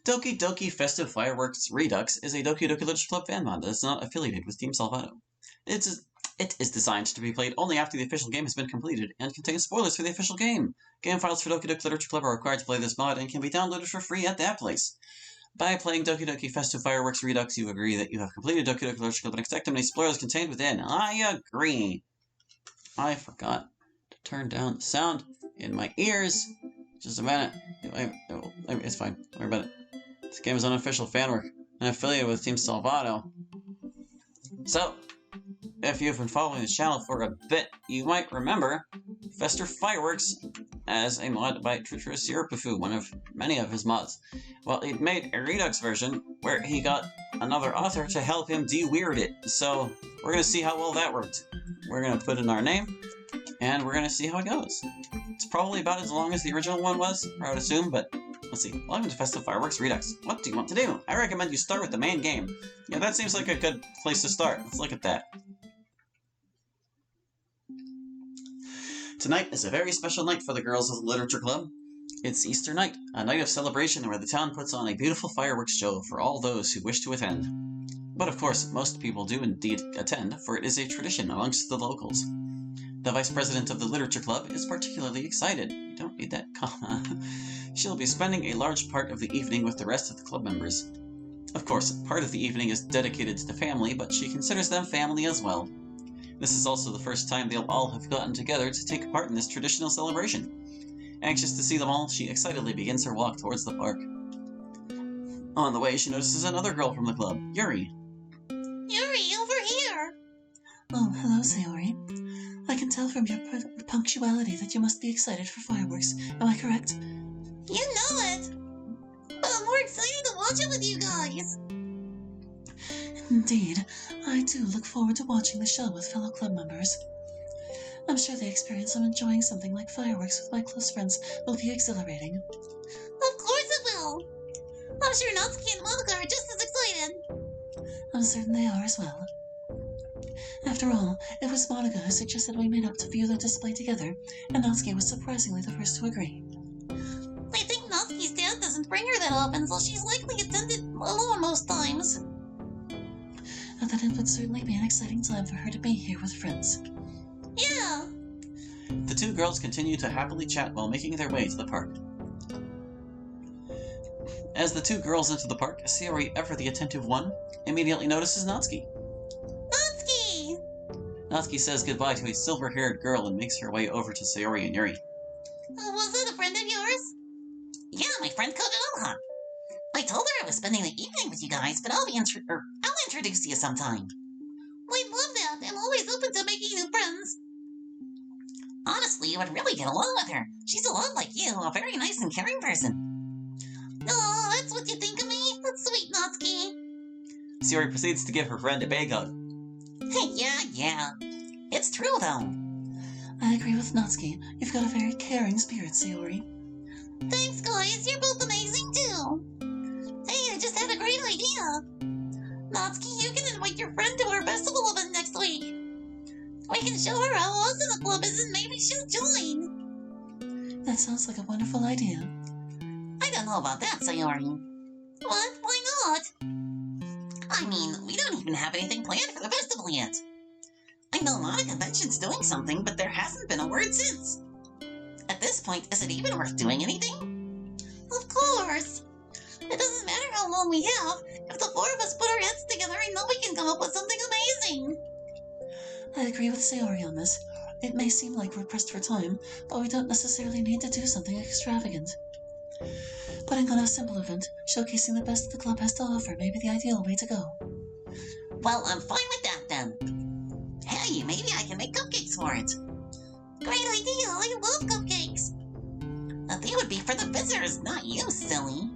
Doki Doki Festive Fireworks Redux is a Doki Doki Literature Club fan mod that is not affiliated with Team Salvato. It is designed to be played only after the official game has been completed and contains spoilers for the official game. Game files for Doki Doki Literature Club are required to play this mod and can be downloaded for free at that place. By playing Doki Doki Festive Fireworks Redux, you agree that you have completed Doki Doki Literature Club and expect any spoilers contained within. I agree. I forgot to turn down the sound in my ears. Just a minute. It's fine. Don't worry about it. This game is unofficial fan work and affiliated with Team Salvato. So, if you've been following this channel for a bit, you might remember Festive Fireworks as a mod by Treacherous Sirapufu, one of many of his mods. Well, he made a Redux version where he got another author to help him de-weird it. So, we're going to see how well that worked. We're going to put in our name, and we're going to see how it goes. It's probably about as long as the original one was, I would assume, but let's see. Welcome to Festive Fireworks Redux. What do you want to do? I recommend you start with the main game. Yeah, that seems like a good place to start. Let's look at that. Tonight is a very special night for the girls of the Literature Club. It's Easter night, a night of celebration where the town puts on a beautiful fireworks show for all those who wish to attend. But of course, most people do indeed attend, for it is a tradition amongst the locals. The vice president of the Literature Club is particularly excited. You don't need that comma. She'll be spending a large part of the evening with the rest of the club members. Of course, part of the evening is dedicated to the family, but she considers them family as well. This is also the first time they'll all have gotten together to take part in this traditional celebration. Anxious to see them all, she excitedly begins her walk towards the park. On the way, she notices another girl from the club, Yuri. Yuri, over here! Oh, hello, Sayori. I can tell from your punctuality that you must be excited for fireworks. Am I correct? You know it! But I'm more excited to watch it with you guys! Indeed, I do look forward to watching the show with fellow club members. I'm sure the experience of enjoying something like fireworks with my close friends will be exhilarating. Of course it will! I'm sure Natsuki and Monica are just as excited! I'm certain they are as well. After all, it was Monica who suggested we meet up to view the display together, and Natsuki was surprisingly the first to agree. I think Natsuki's dad doesn't bring her that often, so she's likely attended alone most times. And that it would certainly be an exciting time for her to be here with friends. Yeah! The two girls continue to happily chat while making their way to the park. As the two girls enter the park, Sayori, ever the attentive one, immediately notices Natsuki. Natsuki! Natsuki says goodbye to a silver-haired girl and makes her way over to Sayori and Yuri. Was it a friend of yours? Yeah, my friend Kodoha. I told her I was spending the evening with you guys, but I'll introduce you sometime. We'd love that. I'm always open to making new friends. Honestly, you would really get along with her. She's a lot like you, a very nice and caring person. Oh, that's what you think of me? That's sweet, Natsuki. Sayori proceeds to give her friend a big hug. Yeah. It's true, though. I agree with Natsuki. You've got a very caring spirit, Sayori. Thanks, guys. You're both amazing, too. Hey, I just had a great idea. Natsuki, you can invite your friend to our festival event next week. We can show her how awesome the club is and maybe she'll join. That sounds like a wonderful idea. I don't know about that, Sayori. What? Why not? I mean, we don't even have anything planned for the festival yet. I know Monica mentions doing something, but there hasn't been a word since. At this point, is it even worth doing anything? Of course. It doesn't matter how long we have. If the four of us put our heads together, I know we can come up with something amazing. I agree with Sayori on this. It may seem like we're pressed for time, but we don't necessarily need to do something extravagant. Putting on a simple event, showcasing the best the club has to offer may be the ideal way to go. Well, I'm fine with that then. Hey, maybe I can make cupcakes for it. Great idea, I love cupcakes. They would be for the visitors, not you, silly.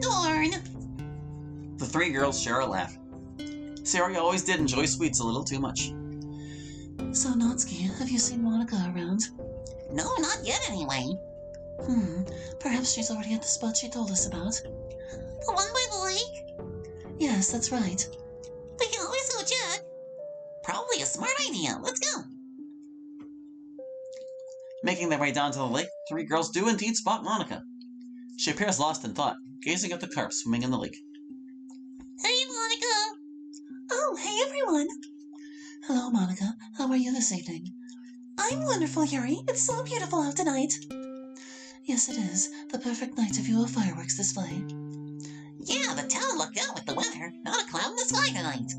Darn. The three girls share a laugh. Sayori always did enjoy sweets a little too much. So, Natsuki, have you seen Monica around? No, not yet anyway. Perhaps she's already at the spot she told us about. The one by the lake? Yes, that's right. We can always go check. Probably a smart idea. Let's go. Making their way down to the lake, three girls do indeed spot Monica. She appears lost in thought. gazing at the carp swimming in the lake. Hey, Monica! Oh, hey everyone! Hello, Monica. How are you this evening? I'm wonderful, Yuri. It's so beautiful out tonight. Yes, it is. The perfect night to view a fireworks display. Yeah, the town looked out with the weather. Not a cloud in the sky tonight.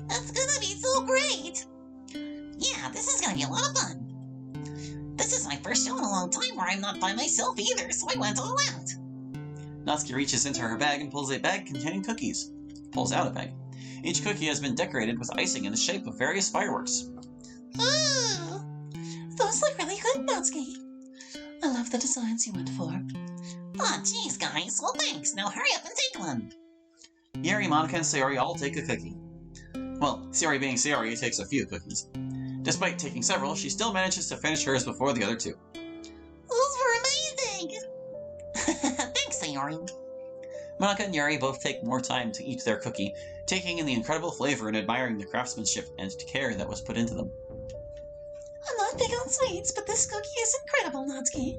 That's gonna be so great! Yeah, this is gonna be a lot of fun. This is my first show in a long time where I'm not by myself either, so I went all out. Natsuki reaches into her bag and pulls a bag containing cookies. Pulls out a bag. Each cookie has been decorated with icing in the shape of various fireworks. Ooh! Those look really good, Natsuki. I love the designs you went for. Aw, jeez, guys. Well, thanks. Now hurry up and take one. Yuri, Monica, and Sayori all take a cookie. Well, Sayori being Sayori takes a few cookies. Despite taking several, she still manages to finish hers before the other two. Those were amazing! Thanks, Sayori. Monica and Yuri both take more time to eat their cookie, taking in the incredible flavor and admiring the craftsmanship and care that was put into them. I'm not big on sweets, but this cookie is incredible, Natsuki.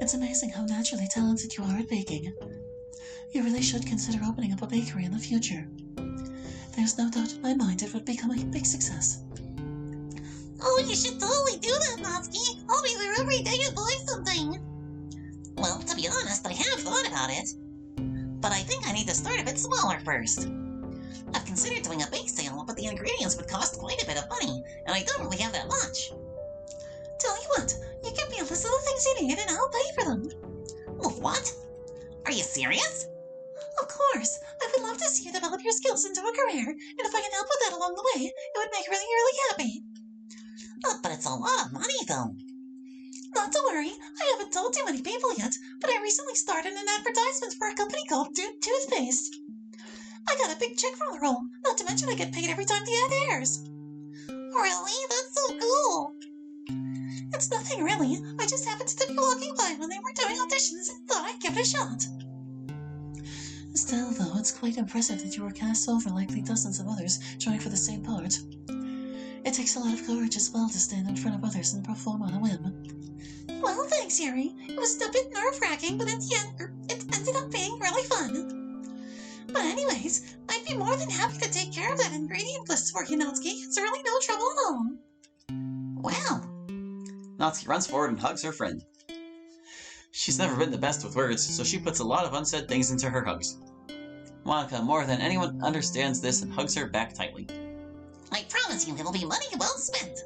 It's amazing how naturally talented you are at baking. You really should consider opening up a bakery in the future. There's no doubt in my mind it would become a big success. Oh, you should totally do that, Natsuki. I'll be there every day and buy something. Well, to be honest, I have thought about it. But I think I need to start a bit smaller first. I've considered doing a bake sale, but the ingredients would cost quite a bit of money, and I don't really have that much. Tell you what, you give me a list of the things you need and I'll pay for them. What? Are you serious? Of course, I would love to see you develop your skills into a career, and if I can help with that along the way, it would make me really, really happy. But it's a lot of money, though. Not to worry, I haven't told too many people yet, but I recently started an advertisement for a company called Dude Toothpaste. I got a big check from the role, not to mention I get paid every time the ad airs. Really? That's so cool. It's nothing really, I just happened to be walking by when they were doing auditions and thought I'd give it a shot. Still, though, it's quite impressive that you were cast over likely dozens of others trying for the same part. It takes a lot of courage as well to stand in front of others and perform on a whim. Well, thanks, Yuri. It was a bit nerve-wracking, but in the end, it ended up being really fun. But anyways, I'd be more than happy to take care of that ingredient list for you, Natsuki. It's really no trouble at all. Wow. Natsuki runs forward and hugs her friend. She's never been the best with words, so she puts a lot of unsaid things into her hugs. Monica, more than anyone, understands this and hugs her back tightly. I promise you it'll be money well spent.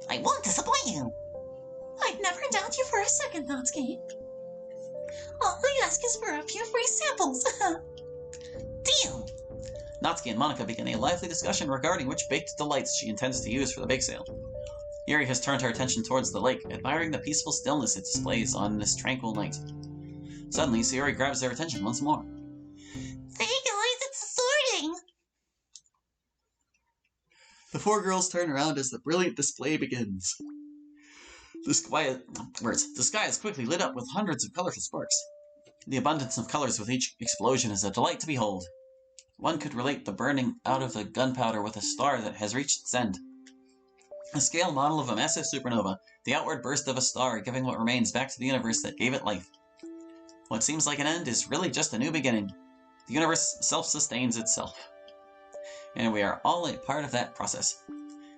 I won't disappoint you. I'd never doubt you for a second, Natsuki. All I ask is for a few free samples. Deal. Natsuki and Monica begin a lively discussion regarding which baked delights she intends to use for the bake sale. Yuri has turned her attention towards the lake, admiring the peaceful stillness it displays on this tranquil night. Suddenly, Sayori grabs their attention once more. Hey guys, it's sorting. The four girls turn around as the brilliant display begins. The sky is quickly lit up with hundreds of colorful sparks. The abundance of colors with each explosion is a delight to behold. One could relate the burning out of the gunpowder with a star that has reached its end. A scale model of a massive supernova, the outward burst of a star giving what remains back to the universe that gave it life. What seems like an end is really just a new beginning. The universe self-sustains itself. And we are all a part of that process.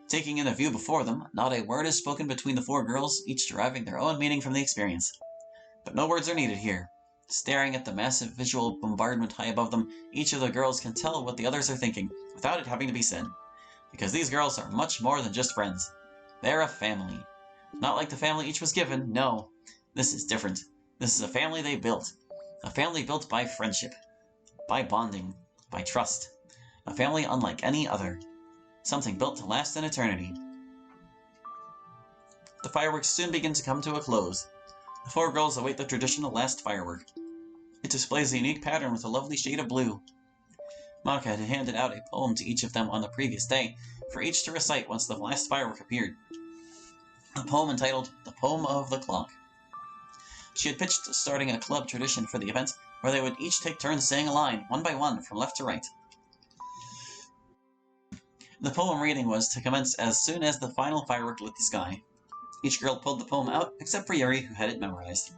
Taking in the view before them, not a word is spoken between the four girls, each deriving their own meaning from the experience. But no words are needed here. Staring at the massive visual bombardment high above them, each of the girls can tell what the others are thinking, without it having to be said. Because these girls are much more than just friends. They're a family. Not like the family each was given, no. This is different. This is a family they built. A family built by friendship. By bonding. By trust. A family unlike any other. Something built to last in eternity. The fireworks soon begin to come to a close. The four girls await the traditional last firework. It displays a unique pattern with a lovely shade of blue. Monica had handed out a poem to each of them on the previous day, for each to recite once the last firework appeared. A poem entitled The Poem of the Clock. She had pitched starting a club tradition for the event, where they would each take turns saying a line, one by one, from left to right. The poem reading was to commence as soon as the final firework lit the sky. Each girl pulled the poem out, except for Yuri, who had it memorized.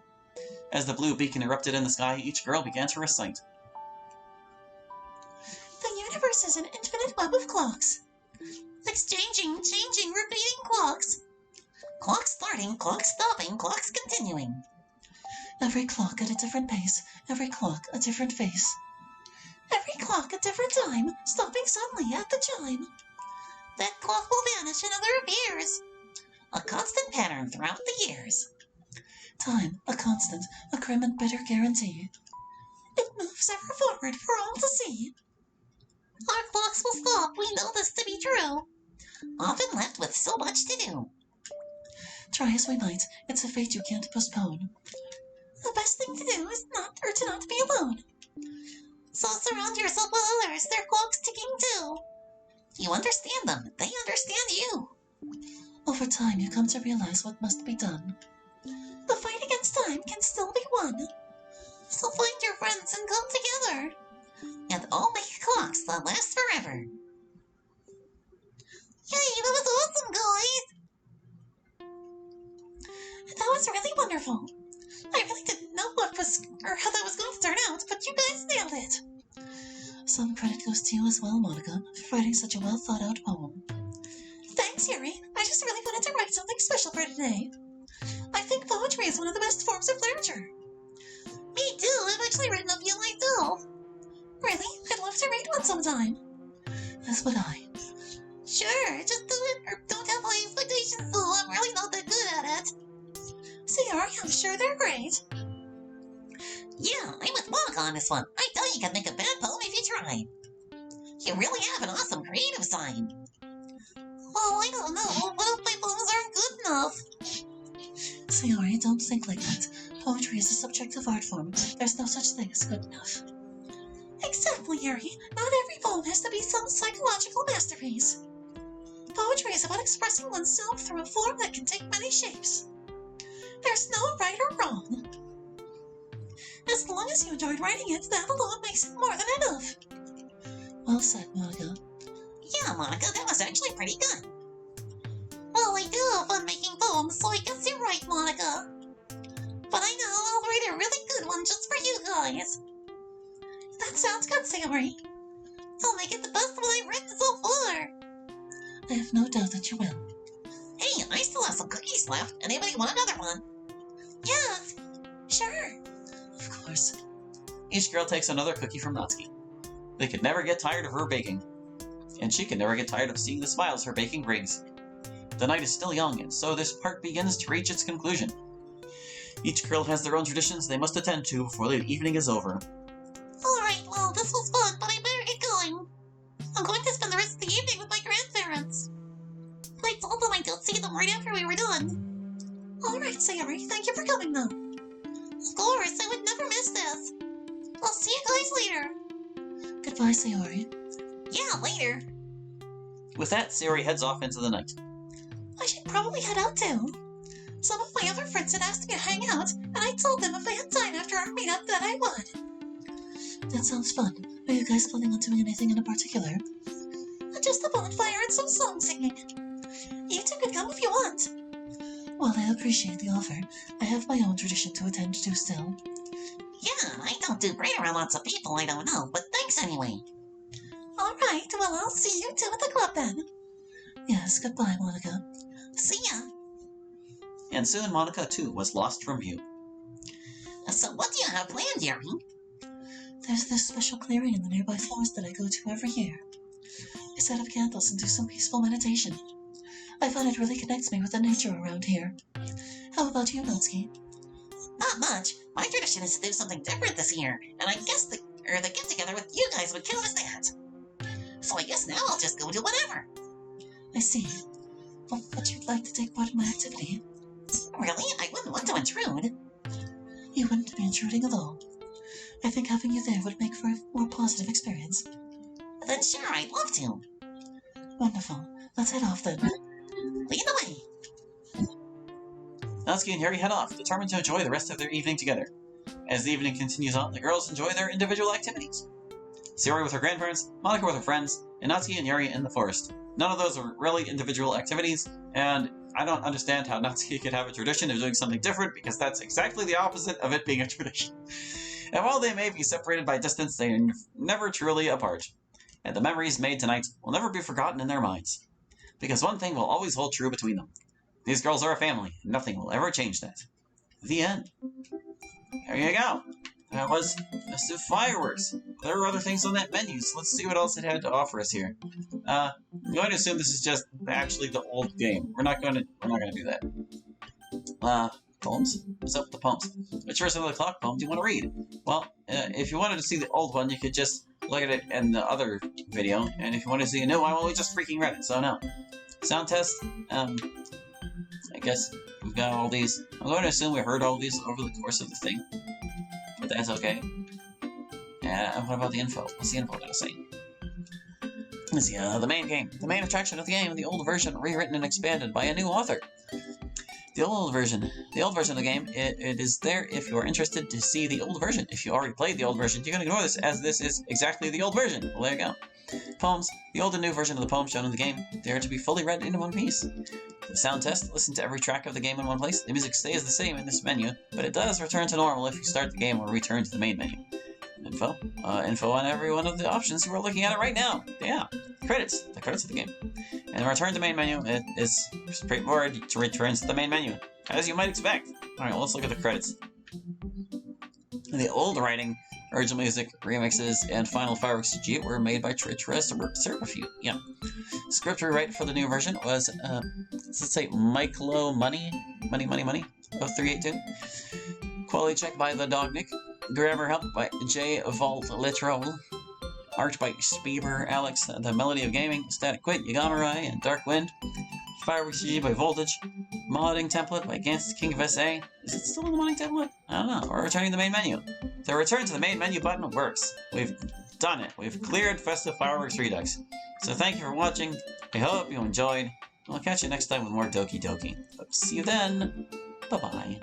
As the blue beacon erupted in the sky, each girl began to recite. The universe is an infinite web of clocks. Exchanging, changing, repeating clocks. Clocks starting, clocks stopping, clocks continuing. Every clock at a different pace, every clock a different face. Every clock a different time, stopping suddenly at the chime. That clock will vanish, another appears. A constant pattern throughout the years. Time, a constant, a grim and bitter guarantee. It moves ever forward for all to see. Our clocks will stop, we know this to be true. Often left with so much to do. Try as we might, it's a fate you can't postpone. The best thing to do is not to be alone. So surround yourself with others, their clocks ticking too. You understand them, they understand you. Over time you come to realize what must be done. The fight against time can still be won. So find your friends and come together. And all make clocks that last forever. Yay, that was awesome, guys! That was really wonderful. I really didn't know how that was going to turn out, but you guys nailed it. Some credit goes to you as well, Monica, for writing such a well-thought-out poem. Thanks, Yuri. I just really wanted to write something special for today. I think poetry is one of the best forms of literature. Me too. I've actually written a few myself. Really? I'd love to read one sometime. As would I. Sure, just do it or don't have high expectations, though. I'm really not that good at it. See, Yuri, I'm sure they're great. Yeah, I'm with Monica on this one. I tell you can make a bad poem if you try. You really have an awesome creative side. Oh, I don't know. What if my poems aren't good enough? Sayori, don't think like that. Poetry is a subjective art form. There's no such thing as good enough. Exactly, Yuri. Not every poem has to be some psychological masterpiece. Poetry is about expressing oneself through a form that can take many shapes. There's no right or wrong. As long as you enjoyed writing it, that alone makes it more than enough. Well said, Monica. Yeah, Monica, that was actually pretty good. Well, I do have fun making poems, so I guess you're right, Monica. But I know I'll write a really good one just for you guys. That sounds good, Sayori. I'll make it the best one I've written so far. I have no doubt that you will. Hey, I still have some cookies left. Anybody want another one? Yes, sure. Of course. Each girl takes another cookie from Natsuki. They could never get tired of her baking. And she could never get tired of seeing the smiles her baking brings. The night is still young, and so this part begins to reach its conclusion. Each girl has their own traditions they must attend to before the evening is over. Alright, well, this was fun, but I better get going. I'm going to spend the rest of the evening with my grandparents. I told them I'd go see them right after we were done. Alright, Sayori, thank you for coming, though. Of course, I would never miss this. I'll see you guys later. Goodbye, Sayori. Yeah, later. With that, Sayori heads off into the night. I should probably head out, too. Some of my other friends had asked me to hang out, and I told them if I had time after our meetup that I would. That sounds fun. Are you guys planning on doing anything in particular? Just a bonfire and some song singing. You two could come if you want. Well, I appreciate the offer. I have my own tradition to attend to still. Yeah, I don't do great around lots of people I don't know, but thanks anyway. Alright, well, I'll see you two at the club then. Yes, goodbye, Monica. See ya. And soon Monica, too, was lost from view. So what do you have planned, Yuri? There's this special clearing in the nearby forest that I go to every year. I set up candles and do some peaceful meditation. I find it really connects me with the nature around here. How about you, Natsuki? Not much. My tradition is to do something different this year, and I guess the get-together with you guys would count as that. So I guess now I'll just go do whatever. I see. Well, but you'd like to take part in my activity? Really? I wouldn't want to intrude. You wouldn't be intruding at all. I think having you there would make for a more positive experience. Then sure, I'd love to. Wonderful. Let's head off then. Lead the way. Natsuki and Harry head off, determined to enjoy the rest of their evening together. As the evening continues on, the girls enjoy their individual activities. Sayori with her grandparents, Monica with her friends, and Natsuki and Yuri in the forest. None of those are really individual activities, and I don't understand how Natsuki could have a tradition of doing something different, because that's exactly the opposite of it being a tradition. And while they may be separated by distance, they are never truly apart. And the memories made tonight will never be forgotten in their minds. Because one thing will always hold true between them. These girls are a family, and nothing will ever change that. The end. There you go. That was Festive Fireworks. There were other things on that menu, so let's see what else it had to offer us here. I'm going to assume this is just actually the old game. We're not going to do that. Poems? What's up with the poems? Which version of the clock poem do you want to read? Well, if you wanted to see the old one, you could just look at it in the other video, and if you want to see a new one, well, we just freaking read it, so no. Sound test, I guess we've got all these. I'm going to assume we heard all these over the course of the thing, but that's okay. And what about the info? What's the info going to say? Let's see, the main game. The main attraction of the game, the old version rewritten and expanded by a new author. The old version of the game, it is there if you are interested to see the old version. If you already played the old version, you can ignore this, as this is exactly the old version. Well, there you go. Poems. The old and new version of the poem shown in the game. They are to be fully read in one piece. The sound test. Listen to every track of the game in one place. The music stays the same in this menu, but it does return to normal if you start the game or return to the main menu. Info. Info on every one of the options. We're looking at it right now. Yeah. Credits. The credits of the game. And return to main menu. It is straightforward. It returns to the main menu, as you might expect. Alright, well, let's look at the credits. The old writing, original music, remixes, and final fireworks CG were made by Serpafute. Yeah. Script rewrite for the new version was, let's say, Michaelo Money of 382. Quality check by the Dognik. Grammar help by J. Vault Literal. Art by Speber Alex. The Melody of Gaming, Static Quit, Yagamarai, and Dark Wind. Fireworks CG by Voltage. Modding template by Gans King of SA. Is it still in the modding template? I don't know. We're returning to the main menu. The return to the main menu button works. We've done it. We've cleared Festive Fireworks Redux. So thank you for watching. I hope you enjoyed. I'll catch you next time with more Doki Doki. Hope to see you then. Bye-bye.